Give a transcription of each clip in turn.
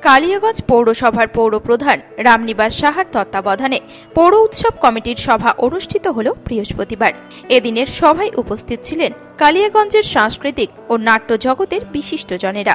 কালিয়াগঞ্জ পৌরসভার পৌর প্রধান রামনিবাস সাহার তত্ত্বাবধানে পৌর উৎসব কমিটির সভা অনুষ্ঠিত হল বৃহস্পতিবার। এদিনের সভায় উপস্থিত ছিলেন কালিয়াগঞ্জের সাংস্কৃতিক ও নাট্য জগতের বিশিষ্টজনেরা।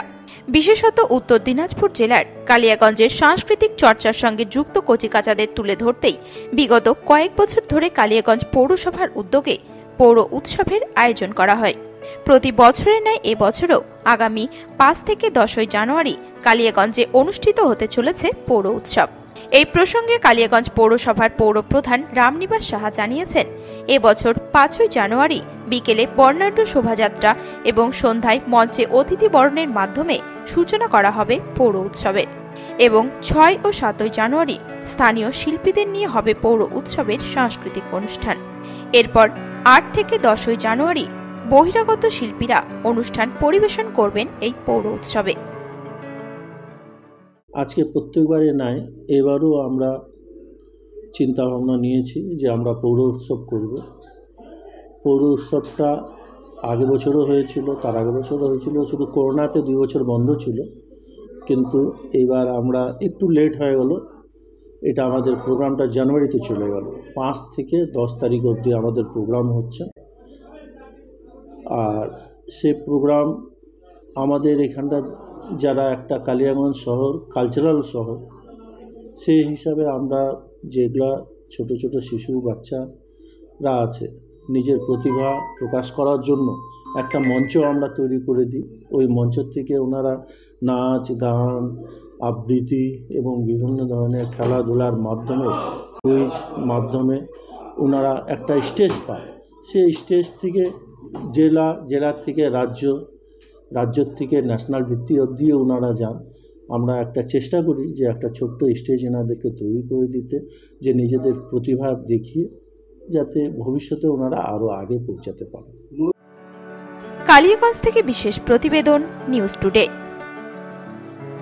বিশেষত উত্তর দিনাজপুর জেলার কালিয়াগঞ্জের সাংস্কৃতিক চর্চার সঙ্গে যুক্ত কচিকাঁচাদের তুলে ধরতেই বিগত কয়েক বছর ধরে কালিয়াগঞ্জ পৌরসভার উদ্যোগে পৌর উৎসবের আয়োজন করা হয়। প্রতি বছরের ন্যায় এবছরও আগামী 5 থেকে 10 জানুয়ারি কালিয়াগঞ্জে অনুষ্ঠিত হতে চলেছে পৌর উৎসব। এই প্রসঙ্গে কালিয়াগঞ্জ পৌরসভার পৌর প্রধান রামনিবাস সাহা জানিয়েছেন, এবছর 5 জানুয়ারি বিকেলে বর্ণাঢ্য শোভাযাত্রা এবং সন্ধ্যায় মঞ্চে অতিথি বরণের মাধ্যমে সূচনা করা হবে পৌর উৎসবের এবং 6 ও 7 জানুয়ারি স্থানীয় শিল্পীদের নিয়ে হবে পৌর উৎসবের সাংস্কৃতিক অনুষ্ঠান। এরপর 8 থেকে 10 জানুয়ারি বহিরাগত শিল্পীরা অনুষ্ঠান পরিবেশন করবেন এই পৌর উৎসবে। আজকে প্রত্যেকবারে নাই, এবারও আমরা চিন্তা ভাবনা নিয়েছি যে আমরা পৌর উৎসব করব। পৌর উৎসবটা আগে বছরও হয়েছিল, তার আগে বছরও হয়েছিল, শুধু করোনাতে 2 বছর বন্ধ ছিল, কিন্তু এবার আমরা একটু লেট হয়ে গেল। এটা আমাদের প্রোগ্রামটা জানুয়ারিতে চলে গেল। 5 থেকে 10 তারিখ অবধি আমাদের প্রোগ্রাম হচ্ছে। আর সে প্রোগ্রাম আমাদের এখানটা যারা একটা কালিয়াগঞ্জ শহর কালচারাল শহর, সেই হিসাবে আমরা যেগুলা ছোট ছোট শিশু বাচ্চারা আছে নিজের প্রতিভা প্রকাশ করার জন্য একটা মঞ্চ আমরা তৈরি করে দিই। ওই মঞ্চ থেকে ওনারা নাচ গান আবৃত্তি এবং বিভিন্ন ধরনের খেলাধুলার মাধ্যমে কুইজ মাধ্যমে ওনারা একটা স্টেজ পায়। সেই স্টেজ থেকে জেলা থেকে রাজ্য থেকে ন্যাশনাল ভিত্তি অবধি ওনারা যান। আমরা একটা চেষ্টা করি যে একটা ছোট্ট স্টেজ এনাদেরকে তৈরি করে দিতে, যে নিজেদের প্রতিভা দেখিয়ে যাতে ভবিষ্যতে ওনারা আরও আগে পৌঁছাতে পারে। কালিয়াগঞ্জ থেকে বিশেষ প্রতিবেদন, নিউজ টুডে।